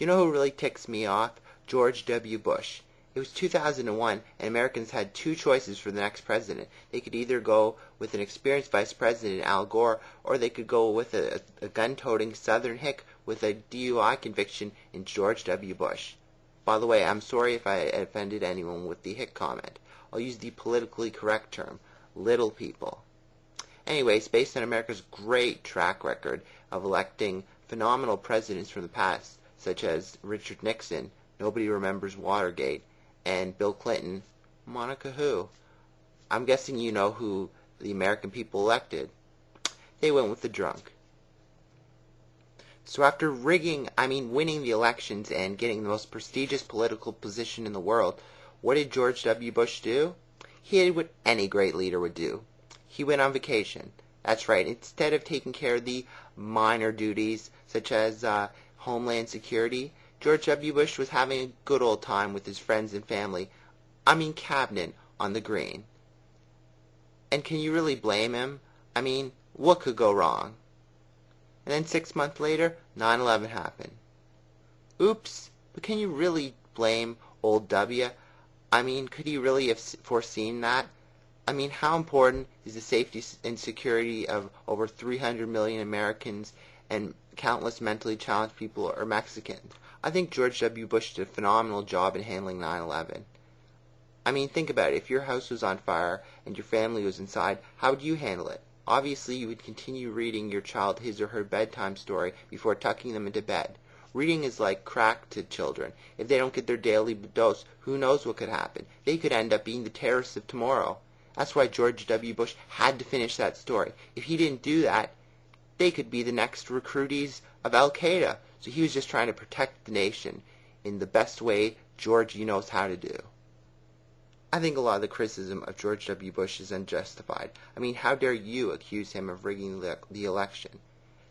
You know who really ticks me off? George W. Bush. It was 2001, and Americans had two choices for the next president. They could either go with an experienced vice president, Al Gore, or they could go with a gun-toting Southern hick with a DUI conviction in George W. Bush. By the way, I'm sorry if I offended anyone with the hick comment. I'll use the politically correct term, little people. Anyways, based on America's great track record of electing phenomenal presidents from the past, such as Richard Nixon, nobody remembers Watergate, and Bill Clinton, Monica who? I'm guessing you know who the American people elected. They went with the drunk. So after winning the elections and getting the most prestigious political position in the world, what did George W. Bush do? He did what any great leader would do. He went on vacation. That's right. Instead of taking care of the minor duties, such as Homeland Security, George W. Bush was having a good old time with his friends and family. Cabinet on the green. And can you really blame him? What could go wrong? And then 6 months later, 9/11 happened. Oops, but can you really blame old W? Could he really have foreseen that? How important is the safety and security of over 300 million Americans and countless mentally challenged people or Mexicans? I think George W. Bush did a phenomenal job in handling 9/11. Think about it. If your house was on fire and your family was inside, how would you handle it? Obviously, you would continue reading your child his or her bedtime story before tucking them into bed. Reading is like crack to children. If they don't get their daily dose, who knows what could happen? They could end up being the terrorists of tomorrow. That's why George W. Bush had to finish that story. If he didn't do that, they could be the next recruitees of Al-Qaeda. So he was just trying to protect the nation in the best way Georgie knows how to do. I think a lot of the criticism of George W. Bush is unjustified. How dare you accuse him of rigging the election?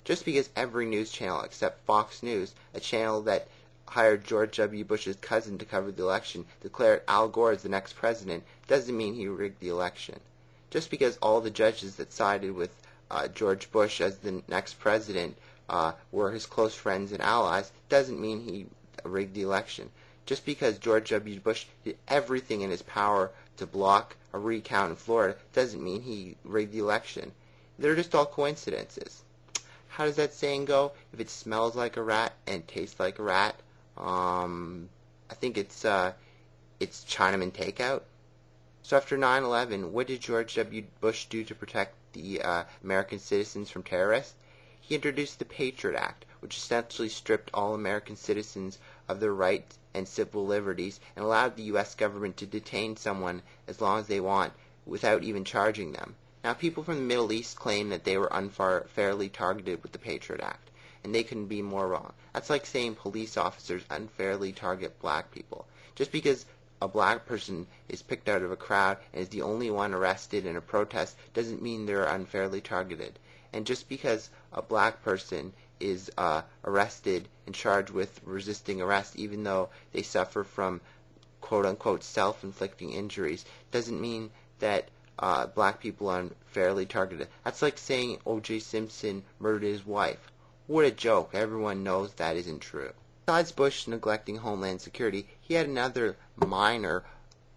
Just because every news channel except Fox News, a channel that hired George W. Bush's cousin to cover the election, declared Al Gore as the next president, doesn't mean he rigged the election. Just because all the judges that sided with George Bush as the next president were his close friends and allies, doesn't mean he rigged the election. Just because George W. Bush did everything in his power to block a recount in Florida, doesn't mean he rigged the election. They're just all coincidences. How does that saying go? If it smells like a rat and tastes like a rat, I think it's Chinaman takeout. So after 9/11, what did George W. Bush do to protect the American citizens from terrorists? He introduced the Patriot Act, which essentially stripped all American citizens of their rights and civil liberties and allowed the U.S. government to detain someone as long as they want without even charging them. Now, people from the Middle East claim that they were unfairly targeted with the Patriot Act, and they couldn't be more wrong. That's like saying police officers unfairly target black people. Just because a black person is picked out of a crowd and is the only one arrested in a protest doesn't mean they're unfairly targeted. And just because a black person is arrested and charged with resisting arrest even though they suffer from quote-unquote self-inflicting injuries doesn't mean that black people are unfairly targeted. That's like saying O.J. Simpson murdered his wife. What a joke. Everyone knows that isn't true. Besides Bush neglecting Homeland Security, he had another minor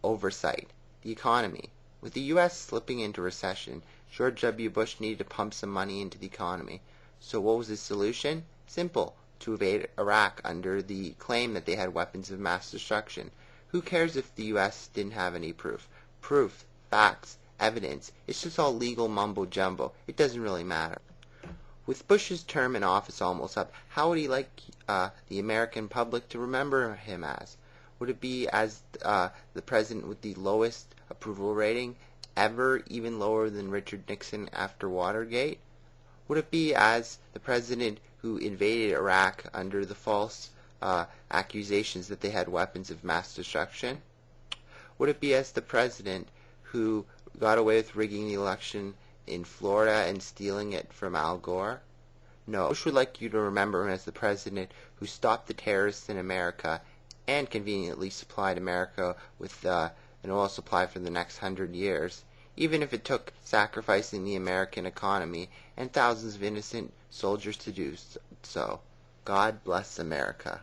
oversight, the economy. With the U.S. slipping into recession, George W. Bush needed to pump some money into the economy. So what was his solution? Simple, to invade Iraq under the claim that they had weapons of mass destruction. Who cares if the U.S. didn't have any proof? Proof, facts, evidence, it's just all legal mumbo-jumbo. It doesn't really matter. With Bush's term in office almost up, how would he like the American public to remember him as? Would it be as the president with the lowest approval rating ever, even lower than Richard Nixon after Watergate? Would it be as the president who invaded Iraq under the false accusations that they had weapons of mass destruction? Would it be as the president who got away with rigging the election in Florida and stealing it from Al Gore? No, Bush would like you to remember him as the president who stopped the terrorists in America and conveniently supplied America with an oil supply for the next 100 years, even if it took sacrificing the American economy and thousands of innocent soldiers to do so. God bless America.